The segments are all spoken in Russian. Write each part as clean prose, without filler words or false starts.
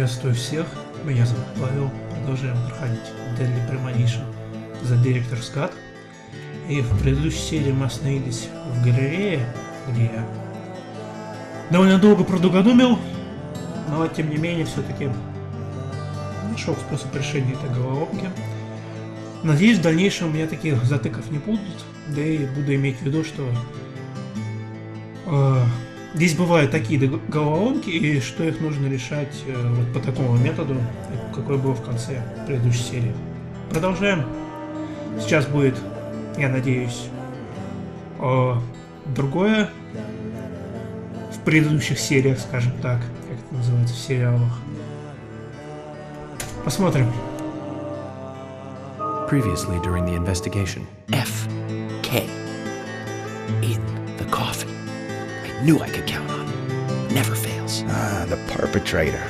Приветствую всех, меня зовут Павел, продолжаем проходить Deadly Premonition The Director's Cut. И в предыдущей серии мы остановились в галерее, где я довольно долго продугодумил, но тем не менее все-таки нашел способ решения этой головоломки. Надеюсь, в дальнейшем у меня таких затыков не будет, да и буду иметь в виду, что здесь бывают такие головоломки, и что их нужно решать вот по такому методу, какой был в конце предыдущей серии. Продолжаем. Сейчас будет, я надеюсь, другое в предыдущих сериях, скажем так, как это называется в сериалах. Посмотрим. Previously during the investigation. F.K. in the coffin. I knew I could count on him. Never fails. Ah, the perpetrator.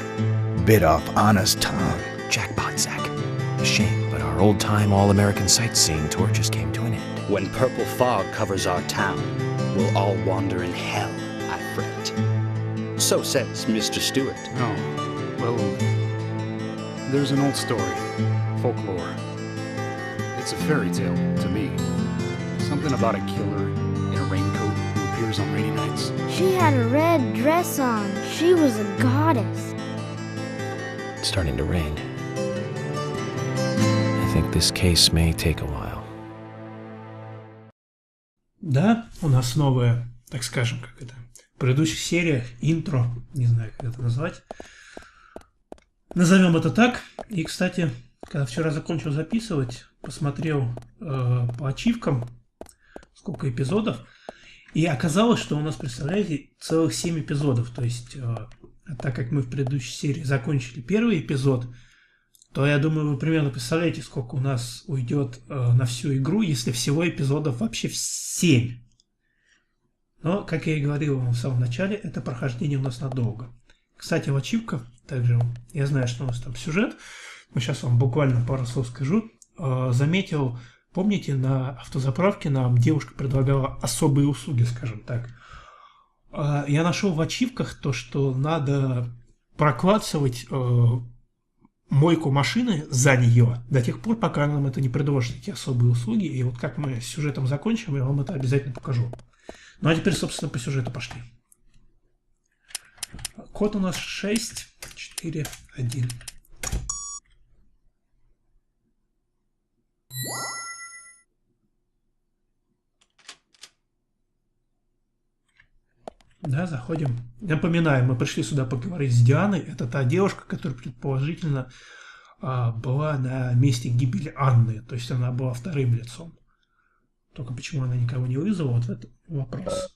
Bit off Anna's tongue. Jackpot, Zach. A shame, but our old-time all-American sightseeing tour just came to an end. When purple fog covers our town, we'll all wander in hell, I fret. So says Mr. Stewart. Oh, well, there's an old story, folklore. It's a fairy tale to me. Something about a killer in a raincoat who appears on rainy nights. She had a red dress on. She was a goddess. It's starting to rain. I think this case may take a while. Да, у нас новая, так скажем, как это, в предыдущих сериях интро, не знаю, как это назвать. Назовем это так. И, кстати, когда вчера закончил записывать, посмотрел по ачивкам, сколько эпизодов, и оказалось, что у нас, представляете, целых 7 эпизодов. То есть, так как мы в предыдущей серии закончили первый эпизод, то я думаю, вы примерно представляете, сколько у нас уйдет на всю игру, если всего эпизодов вообще 7. Но, как я и говорил вам в самом начале, это прохождение у нас надолго. Кстати, в ачивках, также я знаю, что у нас там сюжет, но сейчас вам буквально пару слов скажу. Заметил, помните, на автозаправке нам девушка предлагала особые услуги, скажем так. Я нашел в ачивках то, что надо проклацывать мойку машины за нее до тех пор, пока нам это не предложат, эти особые услуги. И вот как мы с сюжетом закончим, я вам это обязательно покажу. Ну а теперь, собственно, по сюжету пошли. Код у нас 641. Да, заходим. Напоминаю, мы пришли сюда поговорить с Дианой. Это та девушка, которая предположительно была на месте гибели Анны. То есть она была вторым лицом. Только почему она никого не вызвала, вот это вопрос.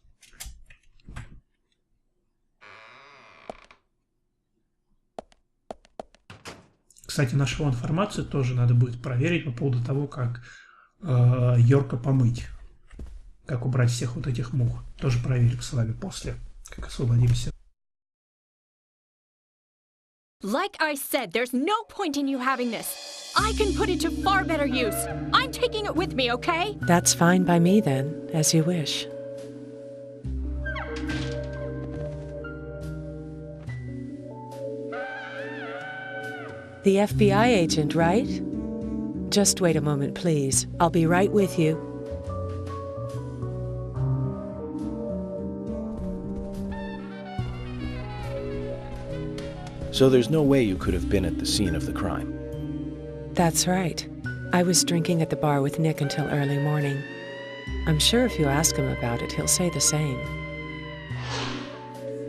Кстати, нашел информацию, тоже надо будет проверить по поводу того, как Йорка помыть. Как убрать всех вот этих мух. Тоже проверим с вами после, как освободимся. Like I said, there's no point in you having this. I can put it to far better use. I'm taking it with me, okay? That's fine by me then, as you wish. The FBI agent, right? Just wait a moment, please. I'll be right with you. So there's no way you could have been at the scene of the crime. That's right. I was drinking at the bar with Nick until early morning. I'm sure if you ask him about it, he'll say the same.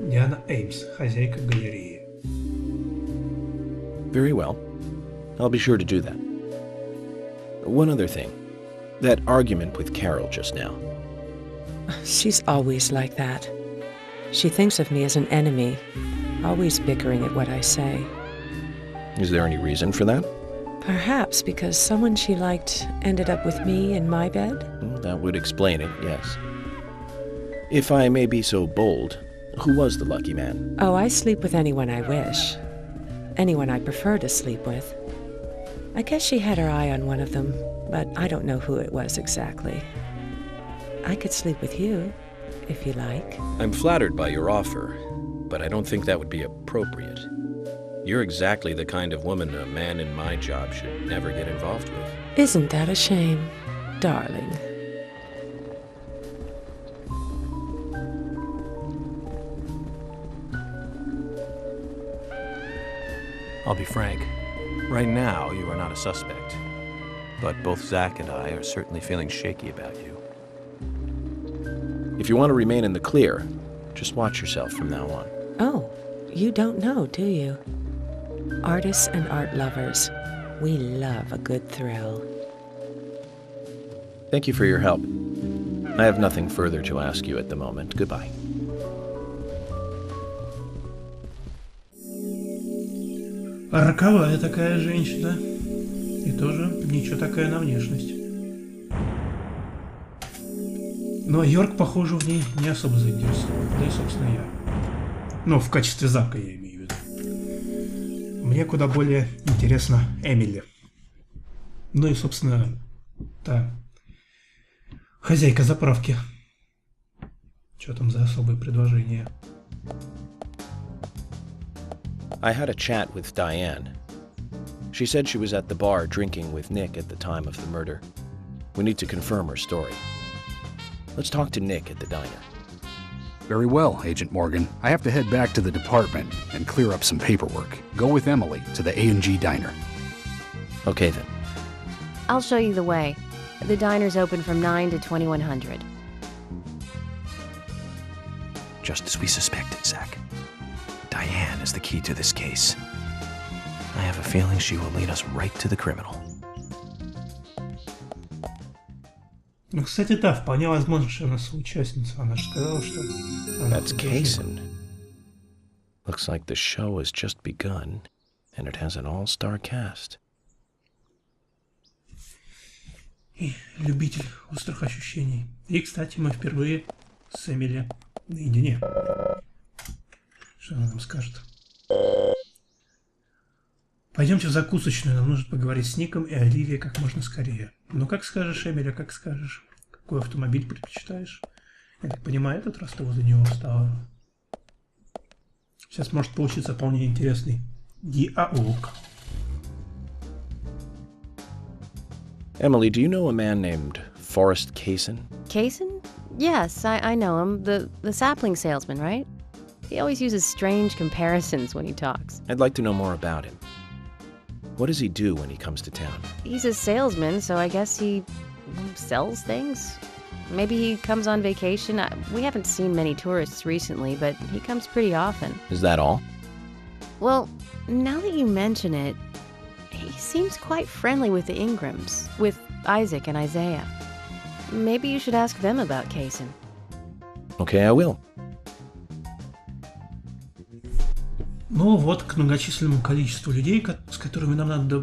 Диана Эймс, хозяйка галереи. Very well. I'll be sure to do that. One other thing. That argument with Carol just now. She's always like that. She thinks of me as an enemy, always bickering at what I say. Is there any reason for that? Perhaps because someone she liked ended up with me in my bed? That would explain it, yes. If I may be so bold, who was the lucky man? Oh, I sleep with anyone I wish. Anyone I prefer to sleep with. I guess she had her eye on one of them, but I don't know who it was exactly. I could sleep with you, if you like. I'm flattered by your offer, but I don't think that would be appropriate. You're exactly the kind of woman a man in my job should never get involved with. Isn't that a shame, darling? I'll be frank. Right now, you are not a suspect. But both Zach and I are certainly feeling shaky about you. If you want to remain in the clear, just watch yourself from now on. Oh, you don't know, do you? Artists and art lovers, we love a good thrill. Thank you for your help. I have nothing further to ask you at the moment. Goodbye. Роковая такая женщина. И тоже ничего такая на внешность. Но Йорк, похоже, в ней не особо заинтересован. Да и, собственно, я. Ну, в качестве Зака я имею в виду. Мне куда более интересна Эмили. Ну и, собственно, та хозяйка заправки. Что там за особые предложения? I had a chat with Diane. She said she was at the bar drinking with Nick at the time of the murder. We need to confirm her story. Let's talk to Nick at the diner. Very well, Agent Morgan. I have to head back to the department and clear up some paperwork. Go with Emily to the A&G diner. Okay then. I'll show you the way. The diner's open from 9 to 2100. Just as we suspected, Zach. Diane is the key to this case. I have a feeling she will lead us right to the criminal. Ну, кстати, да, вполне возможно, что она соучастница. Она же сказала, что... That's Kaysen. Looks like the show has just begun, and it has an all-star cast. И любитель острых ощущений. И, кстати, мы впервые с Эмили наедине. Что она нам скажет? Пойдемте в закусочную, нам нужно поговорить с Ником и Оливией как можно скорее. Ну, как скажешь, Эмили, как скажешь. Какой автомобиль предпочитаешь? Я так понимаю, этот раз ты возле него встала. Сейчас может получиться вполне интересный диалог. Emily, do you know a man named Forrest Kaysen? Kaysen? Yes, I know him. The sapling salesman, right? He always uses strange comparisons when he talks. I'd like to know more about him. What does he do when he comes to town? He's a salesman, so I guess he sells things? Maybe he comes on vacation. We haven't seen many tourists recently, but he comes pretty often. Is that all? Well, now that you mention it, he seems quite friendly with the Ingrams, with Isaac and Isaiah. Maybe you should ask them about Kaysen. Okay, I will. Ну вот, к многочисленному количеству людей, с которыми нам надо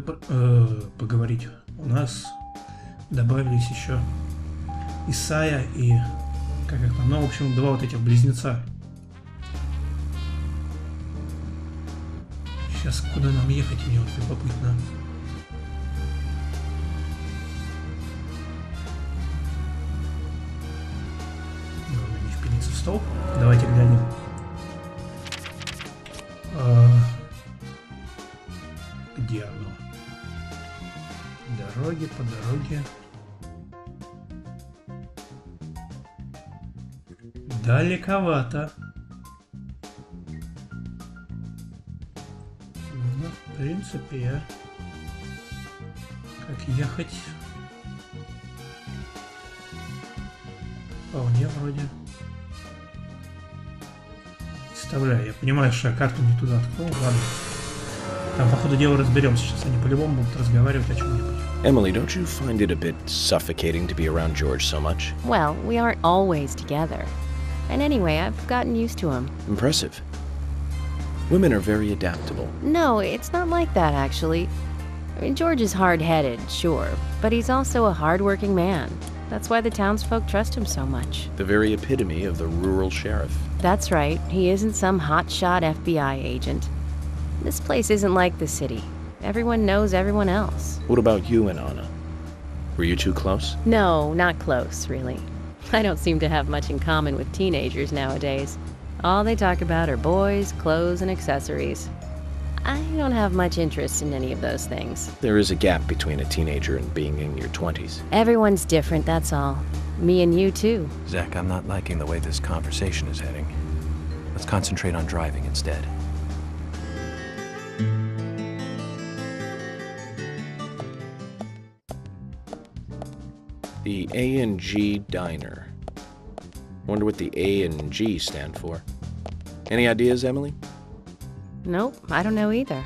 поговорить, у нас добавились еще Исайя и, как их там, ну, в общем, два вот этих близнеца. Сейчас куда нам ехать, мне вот любопытно. Главное не впилиться в стол. Давайте глянем. Где оно? По дороге. Далековато. Ну, в принципе, как ехать? Вполне вроде. Представляю, я понимаю, что я карту не туда открыл. Ладно. Там, по ходу дела, разберемся. Сейчас они по-любому будут разговаривать о чем-нибудь. Emily, don't you find it a bit suffocating to be around George so much? Well, we aren't always together. And anyway, I've gotten used to him. Impressive. Women are very adaptable. No, it's not like that, actually. I mean, George is hard-headed, sure, but he's also a hard-working man. That's why the townsfolk trust him so much. The very epitome of the rural sheriff. That's right. He isn't some hotshot FBI agent. This place isn't like the city. Everyone knows everyone else. What about you and Anna? Were you two close? No, not close, really. I don't seem to have much in common with teenagers nowadays. All they talk about are boys, clothes, and accessories. I don't have much interest in any of those things. There is a gap between a teenager and being in your 20s. Everyone's different, that's all. Me and you, too. Zach, I'm not liking the way this conversation is heading. Let's concentrate on driving instead. The A&G Diner. Wonder what the A and G stand for. Any ideas, Emily? Nope, I don't know either.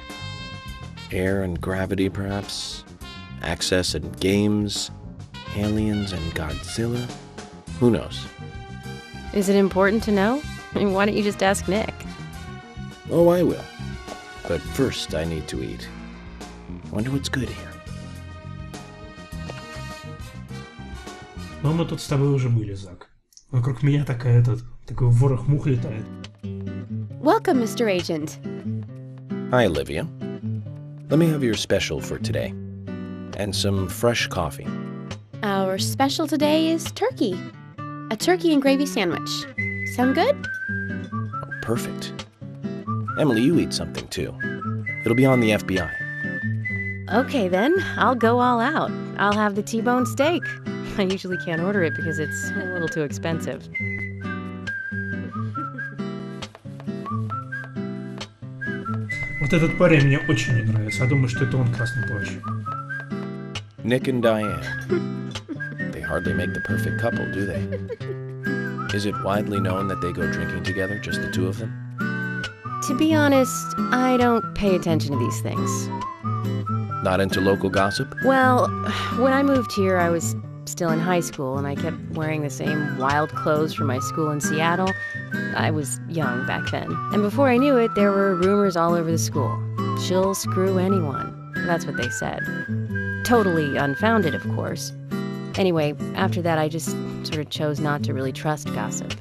Air and gravity, perhaps? Access and games? Aliens and Godzilla? Who knows? Is it important to know? I mean, why don't you just ask Nick? Oh, I will. But first, I need to eat. Wonder what's good here. Но мы тут с тобой уже были, Зак. Вокруг меня такой ворох мух летает. Welcome, Mr. Agent. Hi, Olivia. Let me have your special for today. And some fresh coffee. Our special today is turkey. A turkey and gravy sandwich. Sound good? Oh, perfect. Emily, you eat something too. It'll be on the FBI. Okay then, I'll go all out. I'll have the T-bone steak. I usually can't order it because it's a little too expensive. Вот этот парень мне очень не нравится. Я думаю, что это он красный плащ. Nick and Diane. They hardly make the perfect couple, do they? Is it widely known that they go drinking together, just the two of them? To be honest, I don't pay attention to these things. Not into local gossip? Well, when I moved here, I was still in high school, and I kept wearing the same wild clothes from my school in Seattle. I was young back then. And before I knew it, there were rumors all over the school. She'll screw anyone. That's what they said. Totally unfounded, of course. Anyway, after that, I just sort of chose not to really trust gossip.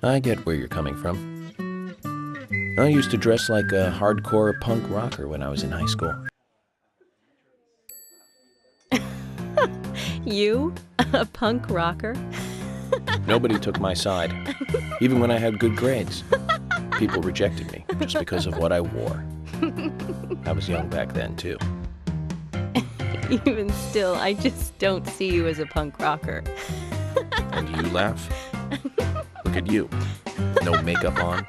I get where you're coming from. I used to dress like a hardcore punk rocker when I was in high school. You? A punk rocker? Nobody took my side, even when I had good grades. People rejected me just because of what I wore. I was young back then, too. Even still, I just don't see you as a punk rocker. And you laugh? Look at you. No makeup on,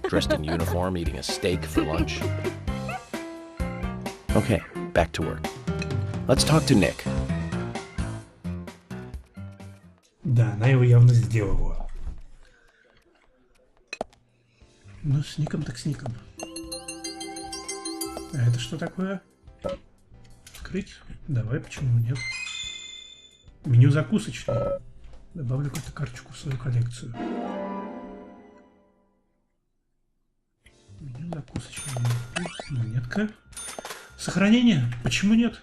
dressed in uniform, eating a steak for lunch. Okay, back to work. Let's talk to Nick. Да, она его явно сделала. Ну, с Ником так с Ником. А это что такое? Открыть? Давай, почему нет? Меню закусочное. Добавлю какую-то карточку в свою коллекцию. Меню закусочное. Монетка. Сохранение? Почему нет?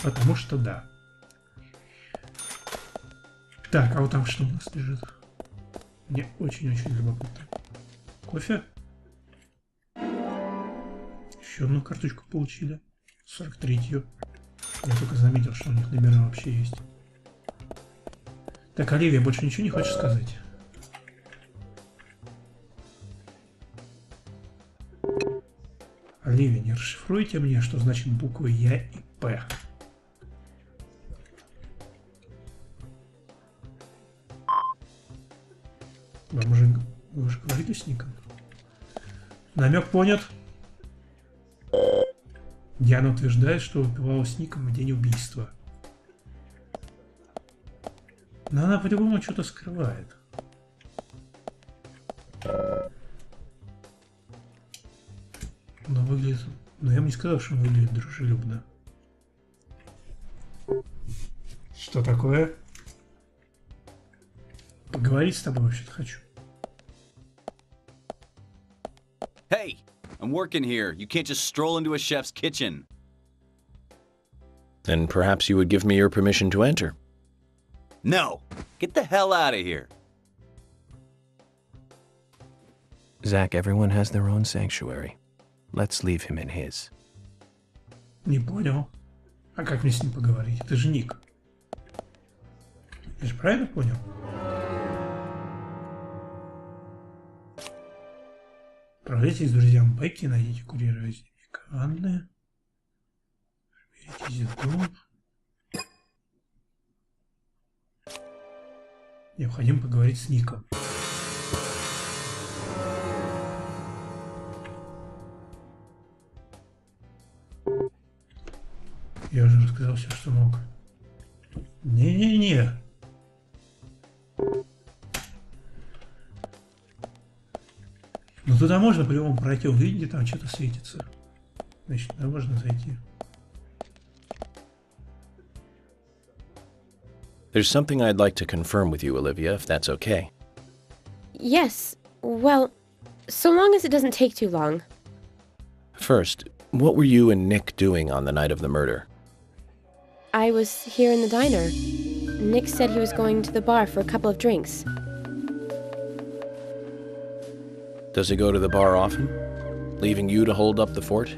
Потому что да. Так, а вот там что у нас лежит? Мне очень-очень любопытно. Кофе? Еще одну карточку получили. 43-ю. Я только заметил, что у них номера вообще есть. Так, Оливия, больше ничего не хочешь сказать? Оливия, не расшифруйте мне, что значит буквы Я и П. Вы уже говорили с Ником? Намек понят. Диана утверждает, что выпивала с Ником в день убийства. Но она по-любому что-то скрывает. Но выглядит... Но я бы не сказал, что он выглядит дружелюбно. Что такое? Поговорить с тобой вообще-то хочу. Hey, I'm working here. You can't just stroll into a chef's kitchen. Then perhaps you would give me your permission to enter. No, get the hell out of here. Zach, everyone has their own sanctuary. Let's leave him in his. Не понял. А как мне с ним поговорить? Это же Ник. Я же правильно понял? Отправляйтесь с друзьям в байки, найдите курьера из дневника Анны. Веритесь в дом. Необходимо поговорить с Ником. Я уже рассказал все, что мог. Не-не-не. Ну туда можно по-любому пройти, увидите, там что-то светится. Значит, туда можно зайти. There's something I'd like to confirm with you, Olivia, if that's okay. Yes, well, so long as it doesn't take too long. First, what were you and Nick doing on the night of the murder? I was here in the diner. Nick said he was going to the bar for a couple of drinks. Does he go to the bar often? Leaving you to hold up the fort?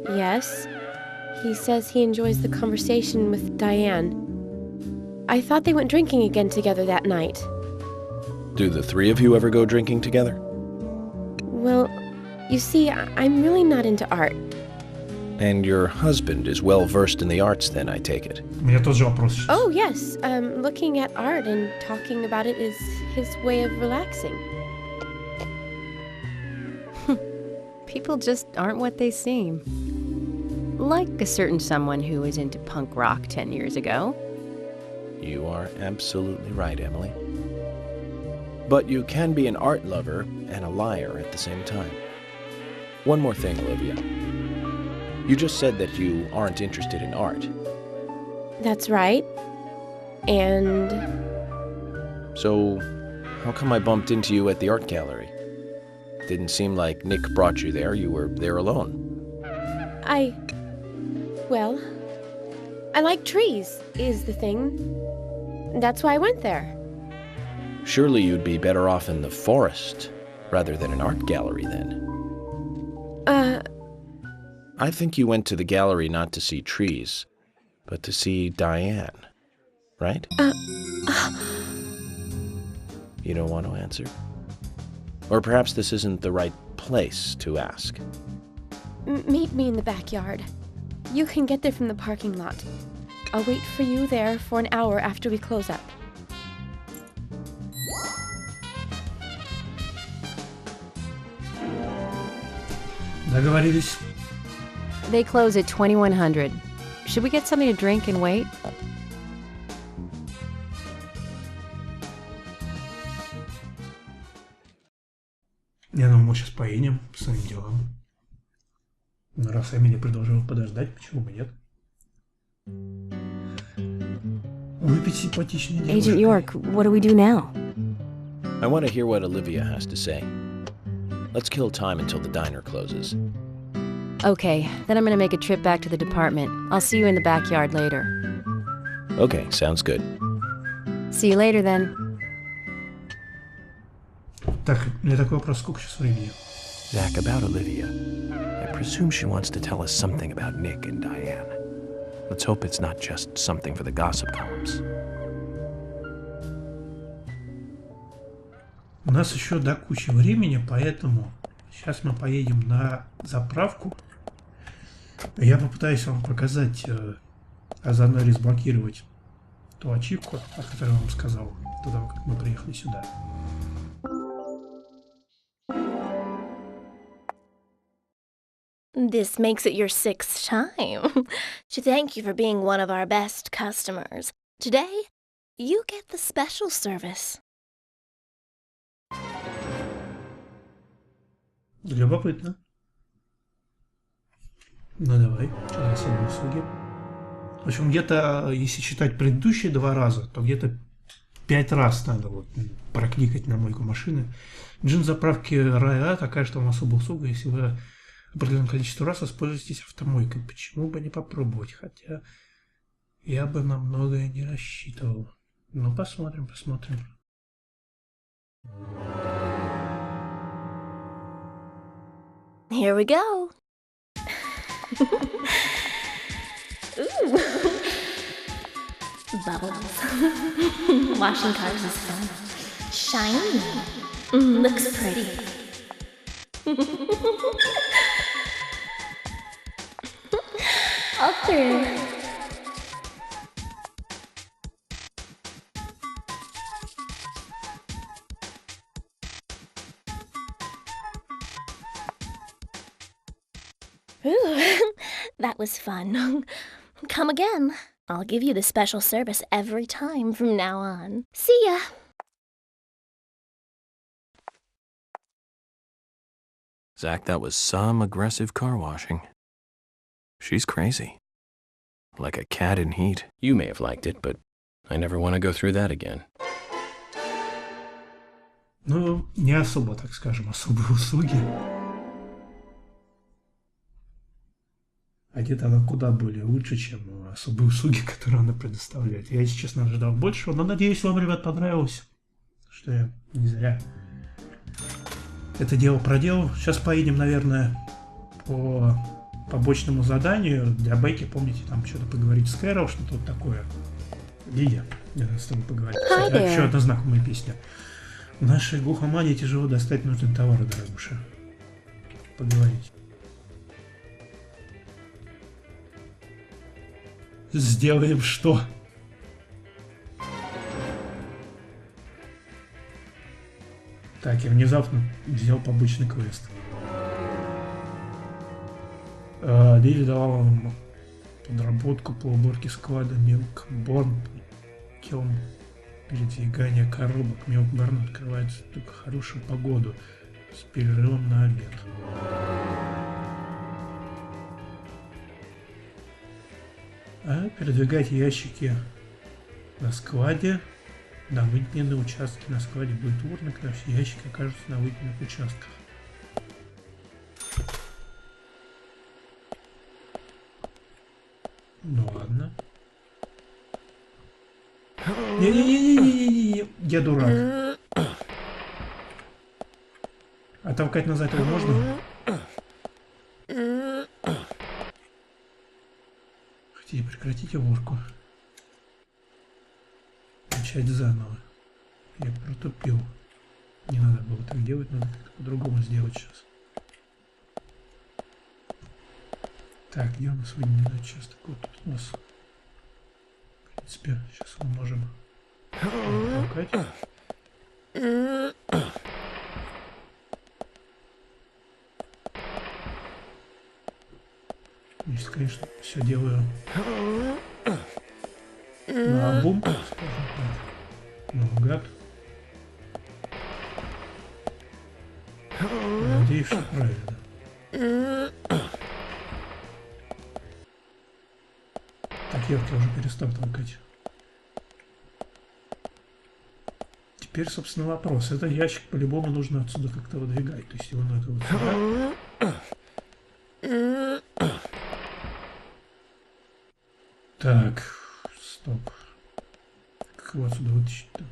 Yes. He says he enjoys the conversation with Diane. I thought they went drinking again together that night. Do the three of you ever go drinking together? Well, you see, I'm really not into art. And your husband is well versed in the arts then, I take it. У меня тот же вопрос. Oh, yes. Looking at art and talking about it is his way of relaxing. People just aren't what they seem. Like a certain someone who was into punk rock 10 years ago. You are absolutely right, Emily. But you can be an art lover and a liar at the same time. One more thing, Olivia. You just said that you aren't interested in art. That's right. And... So, how come I bumped into you at the art gallery? Didn't seem like Nick brought you there. You were there alone. Well, I like trees, is the thing. That's why I went there. Surely you'd be better off in the forest rather than an art gallery then. I think you went to the gallery not to see trees, but to see Diane, right? You don't want to answer? Or perhaps this isn't the right place to ask. Meet me in the backyard. You can get there from the parking lot. I'll wait for you there for an hour after we close up. Договорились. They close at 2100. Should we get something to drink and wait? Я думаю, мы сейчас поедем по своим делам. Но раз Эмили предложила подождать, почему бы нет? Выпить симпатичный девушка. Agent York, what do we do now? I want to hear what Olivia has to say. Let's kill time until the diner closes. Okay, then I'm gonna make a trip back to the department. I'll see you in the backyard later. Okay, sounds good. See you later then. Так, у меня такой вопрос, сколько сейчас времени? Zach, about Olivia. I presume she wants to tell us something about Nick and Diane. Let's hope it's not just something for the gossip columns. У нас еще до кучи времени, поэтому сейчас мы поедем на заправку. Я попытаюсь вам показать, а заодно разблокировать ту ачивку, о которой я вам сказал, до того, как мы приехали сюда. This makes it your 6th time. To thank you for being one of our best customers. Today, you get the special service. Любопытно. Ну давай, что за особые услуги? В общем, где-то, если считать предыдущие 2 раза, то где-то 5 раз надо вот прокликать на мойку машины. Джин заправки РА такая, что вам особая услуга, если вы определенное количество раз воспользуетесь автомойкой. Почему бы не попробовать? Хотя я бы на многое не рассчитывал. Ну, посмотрим, посмотрим. Here we go. Ooh. bubbles. Washing cars is fun. Shiny. Looks pretty. All through. Ooh, that was fun. Come again. I'll give you the special service every time from now on. See ya. Zach, that was some aggressive car washing. She's crazy. Like a cat in heat. You may have liked it, but I never want to go through that again. Ну, не особо, так скажем, особые услуги. Они тогда куда более лучше, чем особые услуги, которые она предоставляет. Я, если честно, ожидал большего, но надеюсь, вам, ребят, понравилось. Что я не зря это дело проделал. Сейчас поедем, наверное, по побочному заданию для Бекки. Помните, там что-то поговорить с Кэрол, что-то вот такое. Лидия, я с тобой поговорить. Кстати, еще одна знакомая песня. В нашей глухомании тяжело достать нужные товары, дорогуша. Поговорить. Сделаем что? Так, я внезапно взял побочный квест. Лили давала вам подработку по уборке склада Милкборн путем передвигания коробок. Милкборн открывается только в хорошую погоду с перерывом на обед. А передвигать ящики на складе. На выделенные участки на складе будет урна, когда все ящики окажутся на выделенных участках. Ну ладно. Не-не-не-не-не-не-не, я дурак. А толкать назад его можно? Хотите прекратить уборку? Начать заново. Я протупил. Не надо было так делать, надо как-то по-другому сделать сейчас. Так, где у нас выделенный участок? Вот тут у нас. В принципе, сейчас мы можем толкать. Если, конечно, все делаю наобум, скажем так, наугад. Надеюсь, что правильно. Так, я уже перестал толкать. Теперь, собственно, вопрос. Этот ящик по-любому нужно отсюда как-то выдвигать. То есть его надо вот сюда. Так, стоп. Как его отсюда вытащить-то?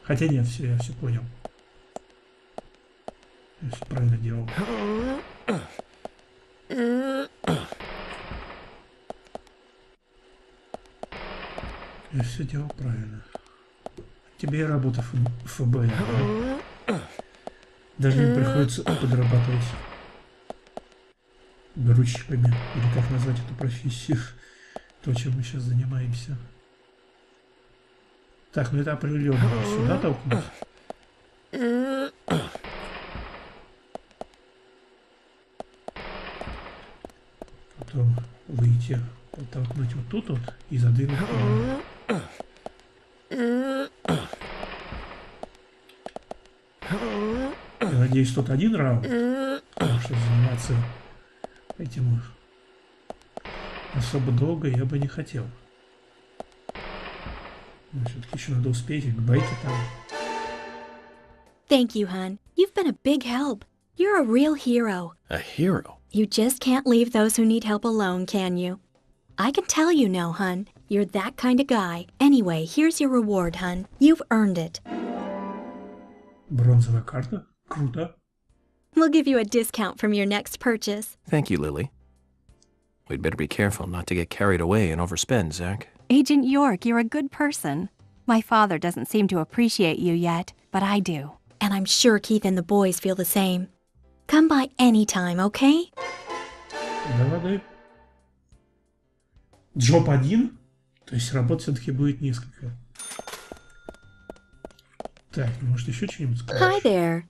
Хотя нет, все, я все понял. Я все правильно делал. Я все делал правильно. Тебе и работа ФБР, да? Даже им приходится подрабатывать грузчиками, или как назвать эту профессию, то, чем мы сейчас занимаемся. Так, ну это определенно сюда толкнуть. Потом выйти, подтолкнуть вот тут вот и задвинуть. Я надеюсь, тут один раунд, потому что заниматься этим особо долго я бы не хотел. Но все-таки еще надо успеть к байке там. Thank you, hon. You've been a big help. You're a real hero. A hero? You just can't leave those who need help alone, can you? I can tell you know, hon. You're that kind of guy. Anyway, here's your reward, hon. You've earned it. Бронзовая карта? Круто. We'll give you a discount from your next purchase. Thank you, Lily. We'd better be careful not to get carried away and overspend, Zach. Agent York, you're a good person. My father doesn't seem to appreciate you yet, but I do. And I'm sure Keith and the boys feel the same. Come by anytime, okay? Давай. Джоб один, то есть работ все-таки будет несколько. Так, может еще что-нибудь сказать? Hi there.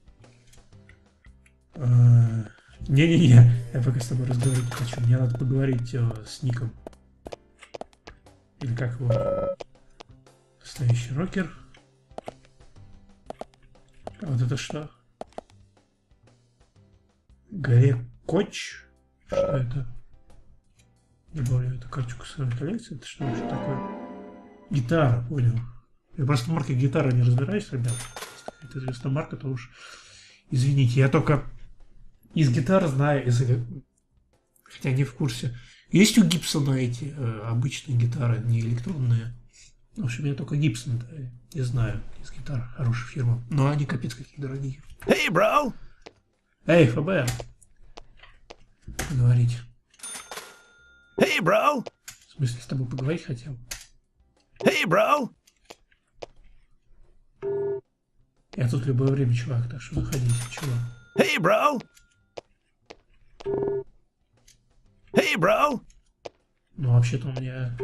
Не-не-не, я пока с тобой разговаривать не хочу. Мне надо поговорить с Ником. Или как его? Настоящий рокер. А вот это что? Горекоч? Что это? Добавляю эту карточку в свою коллекцию. Это что вообще такое? Гитара, понял. Я просто в марке гитары не разбираюсь, ребят. Если это известная марка, то уж извините. Я только из гитар знаю, хотя не в курсе. Есть у Гибсона эти обычные гитары, не электронные. В общем, я только Гибсон, да, не знаю, из гитар хороших фирм. Но они капец какие дорогие. Hey, bro! Эй, ФБР! Поговорить. Hey, bro! В смысле, с тобой поговорить хотел? Hey, bro! Я тут в любое время, чувак, так что заходите, чувак. Hey, bro! Hey, bro! Ну, вообще-то у меня...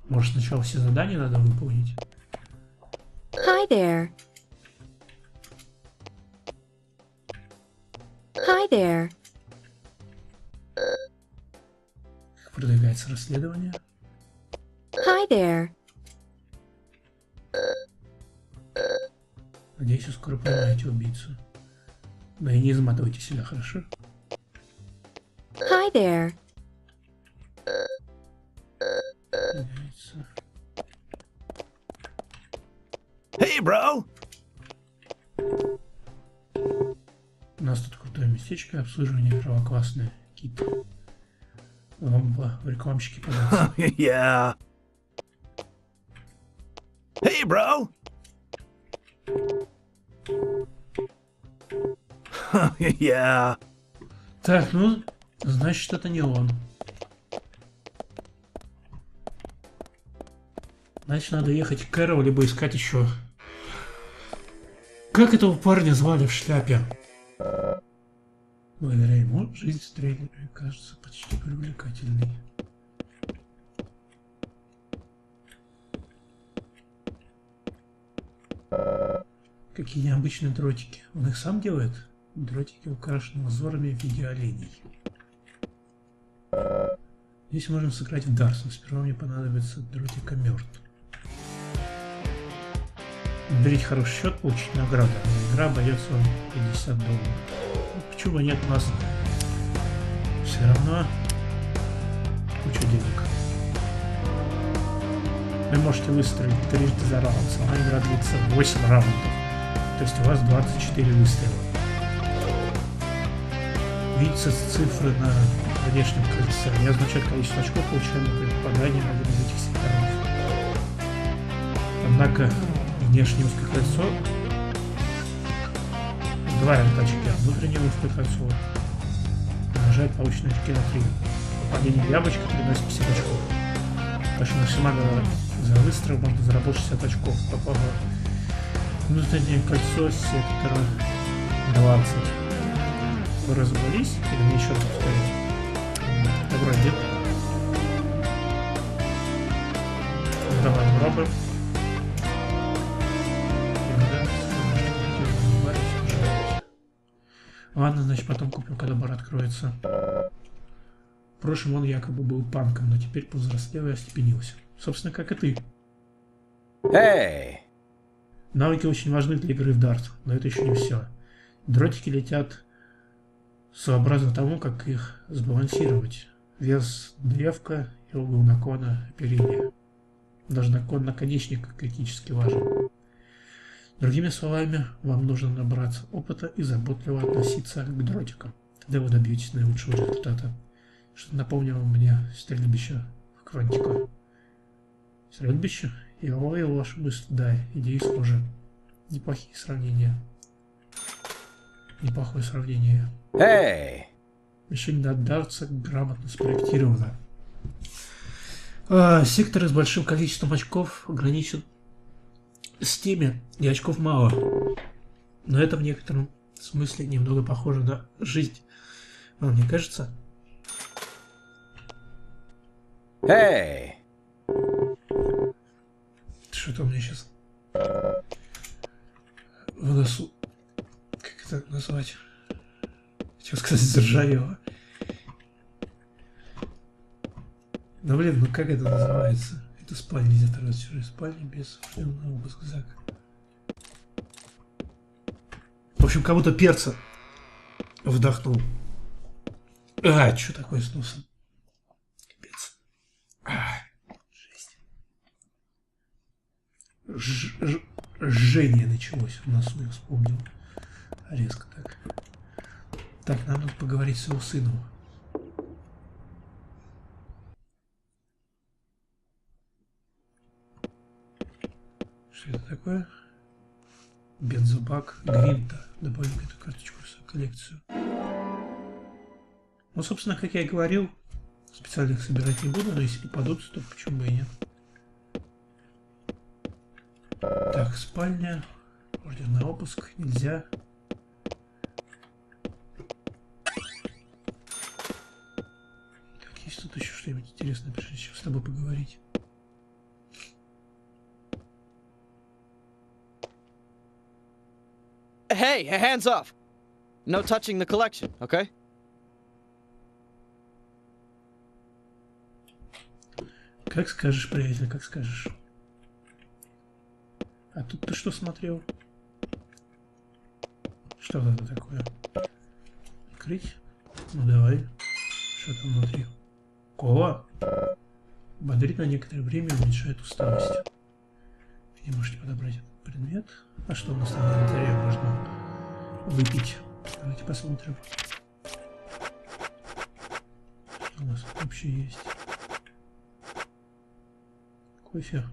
Может, сначала все задания надо выполнить? Hi there. Hi there. Как продвигается расследование? Hi there. Надеюсь, вы скоро поймаете убийцу. Да и не изматывайте себя, хорошо? Hi there. Hey, bro! У нас тут крутое местечко, обслуживание первоклассное. Кит. Вам бы в рекламщике податься. Yeah. Hey, bro! Yeah. Так, ну, значит, это не он. Значит, надо ехать к Кэрол, либо искать еще. Как этого парня звали в шляпе? Благодаря ему жизнь в трейлере кажется почти привлекательной. Какие необычные дротики. Он их сам делает? Дротики украшены узорами в виде оленей. Здесь можно сыграть в дартс, но сперва мне понадобится дротикомёрт. Наберите хороший счет, получить награду. Игра обойдется вам $50. Ну, почему нет, у нас все равно куча денег. Вы можете выстрелить трижды за раунд. Сама игра длится 8 раундов. То есть у вас 24 выстрела. Видится цифры на внешнем кольце. Они означают количество очков, получаемых при попадании в один из этих секторов. Однако внешнее узкое кольцо удваивает очки, а внутреннее узкое кольцо умножает полученные очки на 3. Попадение в яблочко приносит 50 очков. Так что максимально за выстрел можно заработать 60 очков. Попав в внутреннее кольцо сектора 20. Вы разобрались? Или мне еще раз повторить? Да, вроде нет. Давай пробуем. Ладно, значит, потом куплю, когда бар откроется. В прошлом он якобы был панком, но теперь повзрослел и остепенился. Собственно, как и ты. Hey! Навыки очень важны для игры в дарт, но это еще не все. Дротики летят сообразно тому, как их сбалансировать. Вес древка и угол наклона оперения. Даже наклон наконечника критически важен. Другими словами, вам нужно набраться опыта и заботливо относиться к дротикам. Тогда вы добьетесь наилучшего результата. Что напомнило мне стрельбище в Квантико. Стрельбище? И уловил вашу мысль. Да, идеи схожи. Неплохие сравнения. Неплохое сравнение. Hey! Решение додаться грамотно спроектировано. Секторы с большим количеством очков ограничен с теми, и очков мало. Но это в некотором смысле немного похоже на жизнь. Вам не кажется? Hey! Что-то у меня сейчас в носу. Как это назвать? Хотел сказать, заржавело. Да блин, ну как это называется? Это спальня, нельзя второй чужой спальни без на обыск Зак. В общем, как будто перца вдохнул. Что такое с носом? Капец. Жесть. Жжение началось в носу, я вспомнил. Резко так. Так, нам надо поговорить с его сыном. Что это такое? Бензобак Гвинта. Добавим эту карточку в свою коллекцию. Ну, собственно, как я и говорил, специально их собирать не буду, но если попадутся, то почему бы и нет. Так, спальня. Ордер на обыск. Нельзя. Так, есть тут еще что-нибудь интересное, прежде чем с тобой поговорить. Hey, hands off! No touching the collection, okay? Как скажешь, приятель, как скажешь. А тут ты что смотрел? Что это такое? Открыть? Ну давай. Что там внутри? Кола? Бодрит на некоторое время, уменьшает усталость. Вы не можете подобрать этот предмет. А что у нас там на инвентаре можно выпить? Давайте посмотрим. Что у нас вообще есть? Кофе.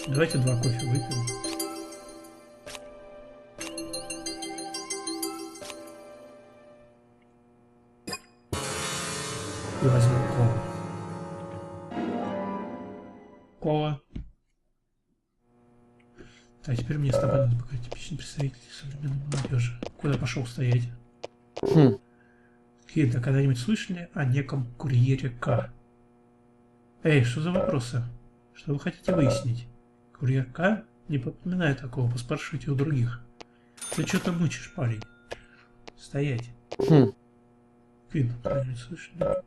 Давайте 2 кофе выпьем. И возьмем колу. Кола. А теперь мне с тобой надо поговорить. Типичный представитель современной молодежи. Куда пошел стоять? Какие-то когда-нибудь слышали о неком курьере К? Эй, что за вопросы? Что вы хотите выяснить? Курьер К? Не попоминаю такого, поспрашивайте у других. Ты что-то мучишь, парень? Стоять. Квин, когда-нибудь слышали?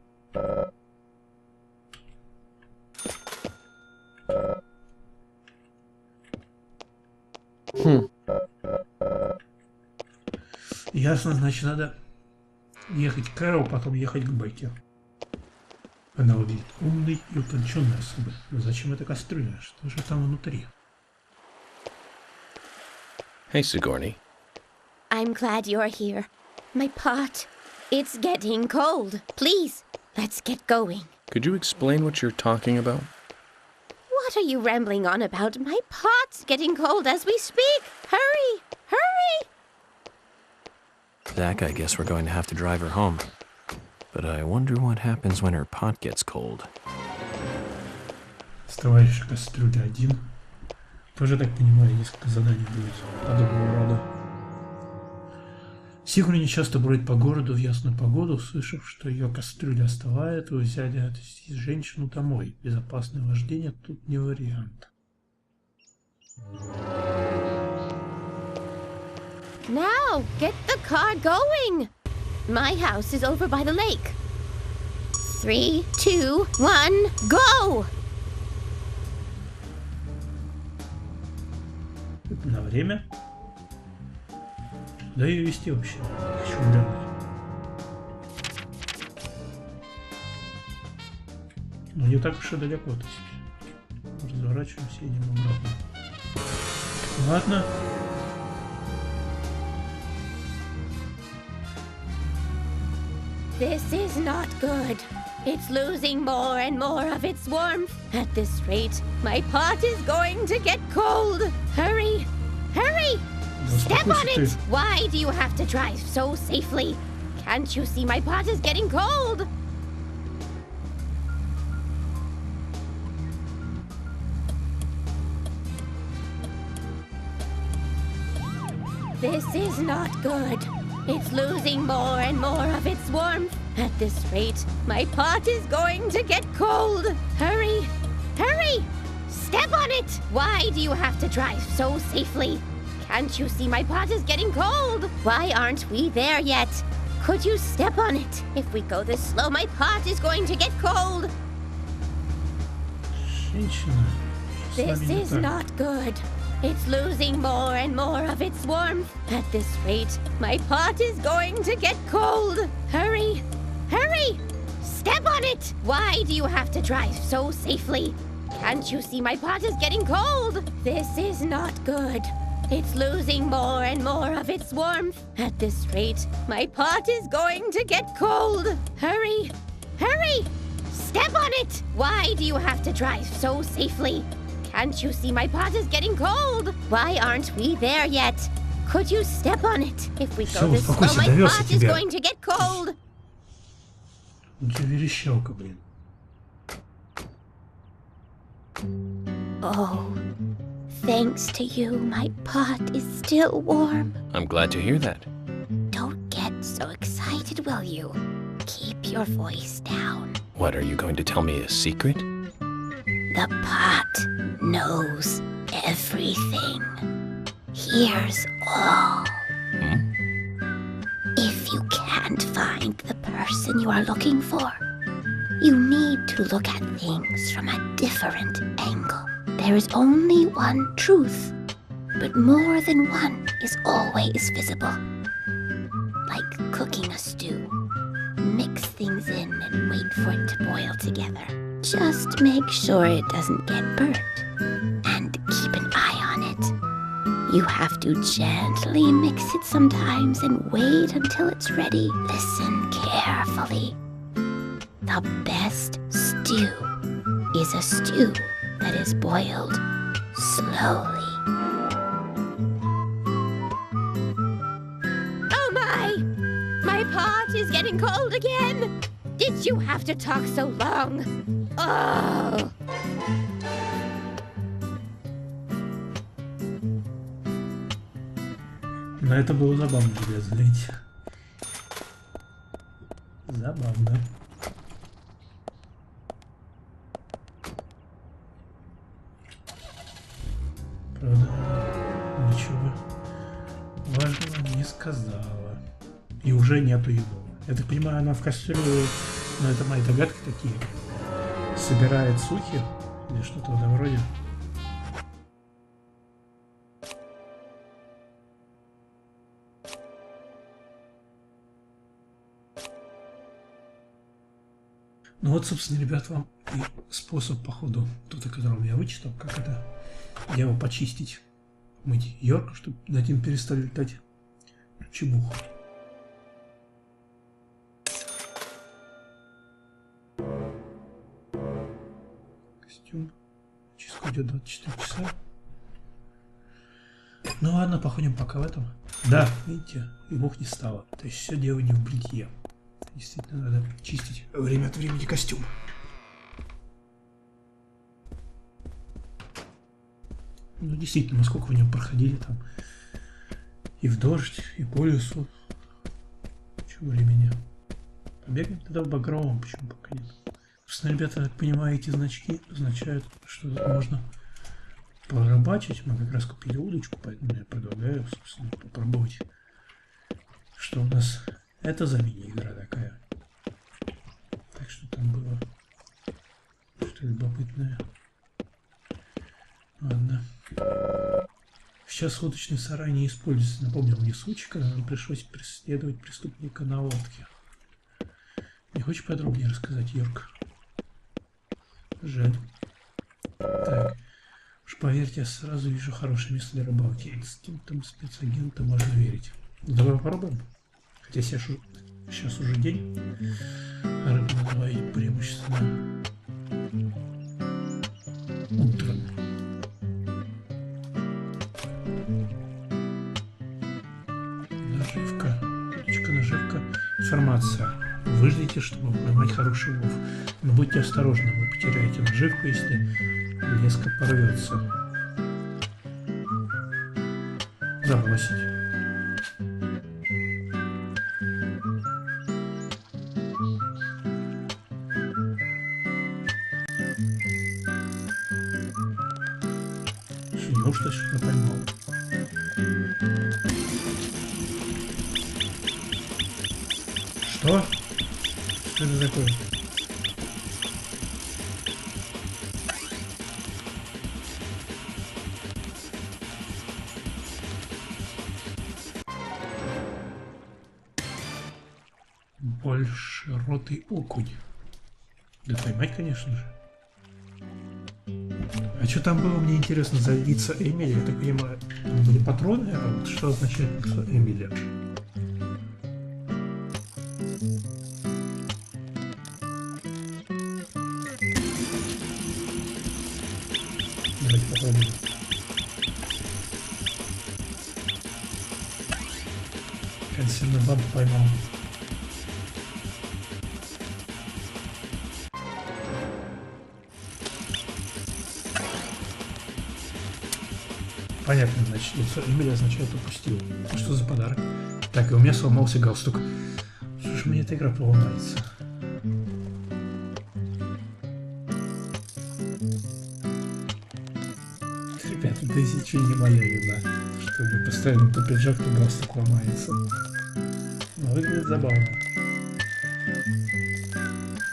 Ясно, значит, надо ехать к Кэрол, потом ехать к Бекке. Она выглядит умной и утонченной особой. Но зачем эта кастрюля? Что же там внутри? Hey, Sigourney. I'm glad you're here. My pot. It's getting cold. Please, let's get going. Could you explain what you're talking about? What are you rambling on about? My pot's getting cold as we speak. Hurry! Hurry! Zach, I guess we're going to have to drive her home. But I wonder what happens when her pot gets cold. Товарищ кастрюля 1. Тоже, так понимаю, несколько заданий будет подобного рода. Сигурни часто бродит по городу в ясную погоду, услышав, что ее кастрюля остывает, вы взяли отвезти женщину домой. Безопасное вождение тут не вариант. Now, get the car going! My house is over by the lake. 3, 2, 1, go! На время? Да ее вести вообще. Хочу глянуть. Но не так уж и далеко, то есть. Разворачиваемся и едем обратно. Ладно. This is not good. It's losing more and more of its warmth. At this rate, my pot is going to get cold. Hurry! Hurry! Step on it! Why do you have to drive so safely? Can't you see my pot is getting cold? This is not good. It's losing more and more of its warmth. At this rate, my pot is going to get cold. Hurry! Hurry! Step on it! Why do you have to drive so safely? Can't you see my pot is getting cold? Why aren't we there yet? Could you step on it? If we go this slow, my pot is going to get cold. This is not good. It's losing more and more of its warmth. At this rate, my pot is going to get cold. Hurry! Hurry! Step on it! Why do you have to drive so safely? Can't you see my pot is getting cold? This is not good. It's losing more and more of its warmth. At this rate, my pot is going to get cold. Hurry! Hurry! Step on it! Why do you have to drive so safely? Can't you see my pot is getting cold? Why aren't we there yet? Could you step on it? If we go this slow, my pot is going to get cold. Верещалка, блин. Oh, thanks to you, my pot is still warm. I'm glad to hear that. Don't get so excited, will you? Keep your voice down. What, are you going to tell me a secret? The pot knows everything. Hears all. If you can't find the person you are looking for, you need to look at things from a different angle. There is only one truth, but more than one is always visible. Like cooking a stew. Mix things in and wait for it to boil together. Just make sure it doesn't get burnt, and keep an eye on it. You have to gently mix it sometimes and wait until it's ready. Listen carefully. The best stew is a stew that is boiled slowly. Oh my! My pot is getting cold again! Did you have to talk so long? Oh! Но это было забавно, ребят, знаете. Забавно. Правда, ничего важного не сказала. И уже нету его. Я так понимаю, она в кастрюле, но это мои догадки такие, собирает сухи или что-то в этом роде. Ну вот, собственно, ребят, вам и способ, походу, тот, о котором я вычитал, как это дело почистить, мыть Йорка, чтобы над ним перестали летать чебуху. Костюм. Чистка идет 24 часа. Ну ладно, походим пока в этом. Да, видите, и мух не стало. То есть все дело не в бритье. Действительно, надо чистить время от времени костюм. Ну, действительно, мы сколько в нем проходили там. И в дождь, и по лесу. Чего времени? Побегаем тогда в багровом, почему пока нет. Собственно, ребята, как понимаю, эти значки означают, что можно порыбачить. Мы как раз купили удочку, поэтому я предлагаю, собственно, попробовать, что у нас... Это за мини-игра такая. Так что там было что-то любопытное. Ладно. Сейчас удочный сарай не используется. Напомнил мне случай, когда нам пришлось преследовать преступника на лодке. Не хочешь подробнее рассказать, Йорк? Жаль. Так. Уж поверьте, я сразу вижу хорошее место для рыбалки. Инстинктом спецагента можно верить. Ну, давай попробуем. Хотя сейчас уже день, а рыбу называют преимущественно утром. Наживка. Удочка, наживка. Информация. Выждите, чтобы поймать хороший улов. Но будьте осторожны, вы потеряете наживку, если леска порвется. Забросить. Неужто что-то поймал? Что? Что это такое? Большеротый окунь. Да поймать, конечно же. А что там было, мне интересно, за лица Эмили? Я так понимаю, там были патроны, а вот что означает лицо Эмили? Давайте попробуем. Консервную бабу поймал. Понятно, значит, лицо Эмили означает упустил. Ну, что за подарок? Так, и у меня сломался галстук. Что ж мне эта игра поломается? Ребята, да если не моя вина, что у меня постоянно то пиджак, то галстук ломается. Но выглядит забавно.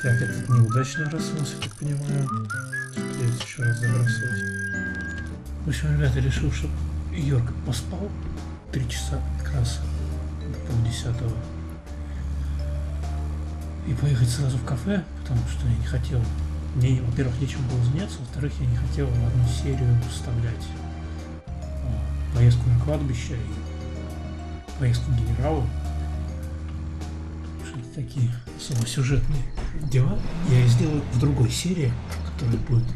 Так, этот неудачно рассунулся, как понимаю. Придется еще раз забрасывать. В общем, ребята, решил, что Йорк поспал 3 часа как раз до 9:30. И поехать сразу в кафе, потому что я не хотел. Мне, во-первых, нечем было заняться, во-вторых, я не хотел в одну серию вставлять поездку на кладбище и поездку к генералу. Что это такие особо сюжетные дела. Я их сделаю в другой серии, которая будет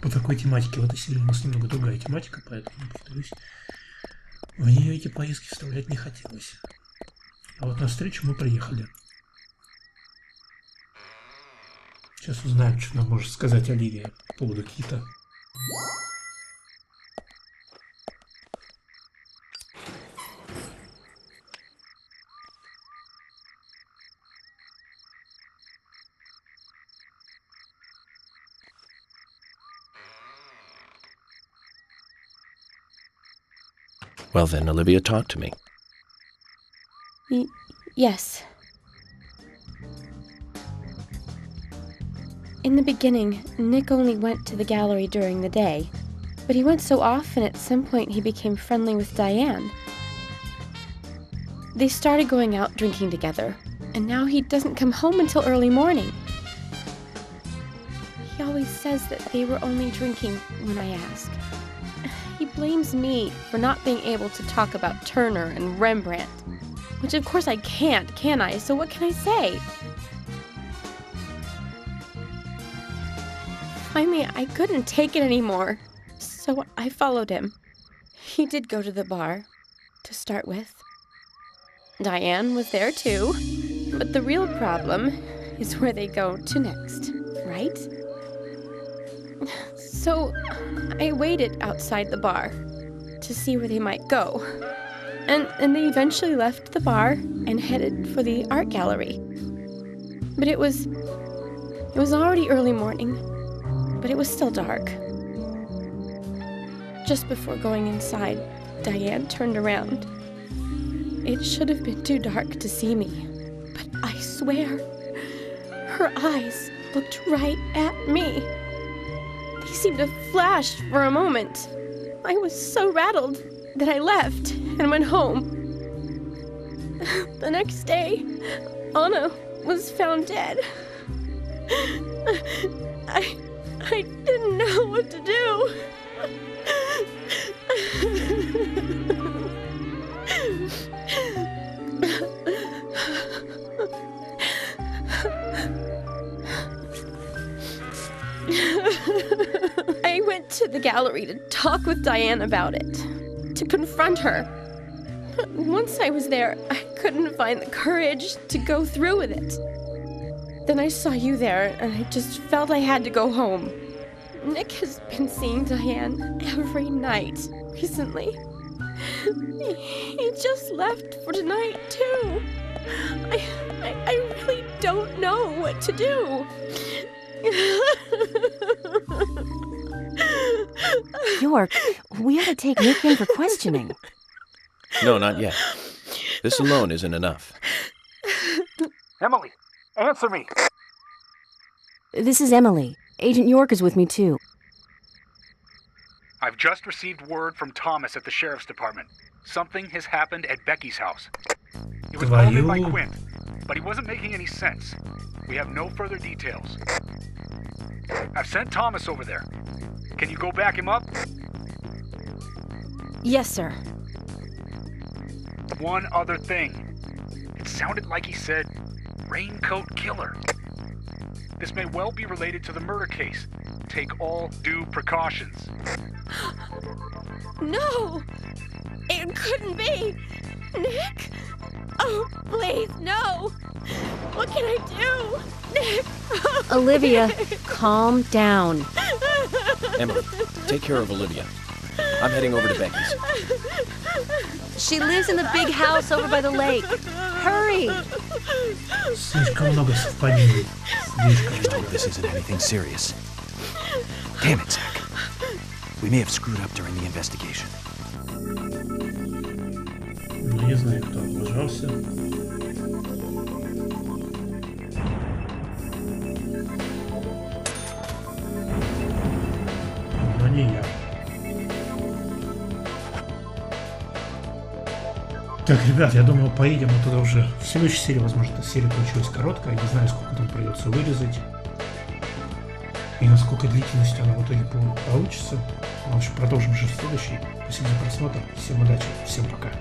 по такой тематике. В этой серии у нас немного другая тематика, поэтому, повторюсь, в нее эти поездки вставлять не хотелось. А вот на встречу мы приехали. Сейчас узнаем, что нам может сказать Оливия по поводу Кита. Well then, Olivia, talk to me. Yes. In the beginning, Nick only went to the gallery during the day, but he went so often at some point he became friendly with Diane. They started going out drinking together, and now he doesn't come home until early morning. He always says that they were only drinking when I ask. He blames me for not being able to talk about Turner and Rembrandt, which of course I can't, can I? So what can I say? Finally, I couldn't take it anymore, so I followed him. He did go to the bar, to start with. Diane was there too, but the real problem is where they go to next, right? So I waited outside the bar to see where they might go. And they eventually left the bar and headed for the art gallery. But it was already early morning, but it was still dark. Just before going inside, Diane turned around. It should have been too dark to see me, but I swear, her eyes looked right at me. They seemed to flash for a moment. I was so rattled that I left and went home. The next day, Anna was found dead. I didn't know what to do. I went to the gallery to talk with Diane about it, to confront her. Once I was there, I couldn't find the courage to go through with it. Then I saw you there, and I just felt I had to go home. Nick has been seeing Diane every night recently. He just left for tonight, too. I really don't know what to do. York, we ought to take Nick in for questioning. No, not yet. This alone isn't enough. Emily, answer me! This is Emily. Agent York is with me, too. I've just received word from Thomas at the Sheriff's Department. Something has happened at Becky's house. It was called in by Quint, but he wasn't making any sense. We have no further details. I've sent Thomas over there. Can you go back him up? Yes, sir. One other thing. It sounded like he said, Raincoat Killer. This may well be related to the murder case. Take all due precautions. No! It couldn't be! Nick? Oh, please, no! What can I do? Nick! Olivia, calm down. Emily, take care of Olivia. I'm heading over to Becky's. She lives in the big house over by the lake. Hurry! Слишком много совпадений. I hope this isn't anything serious. Damn it, Zach. We may have screwed up during the investigation. Ну, не знаю, кто облажался. Но не я. Так, ребят, я думаю, поедем мы туда уже в следующей серии. Возможно, эта серия получилась короткая. Я не знаю, сколько там придется вырезать. И насколько длительностью она в итоге получится. В общем, продолжим уже в следующей. Спасибо за просмотр. Всем удачи. Всем пока.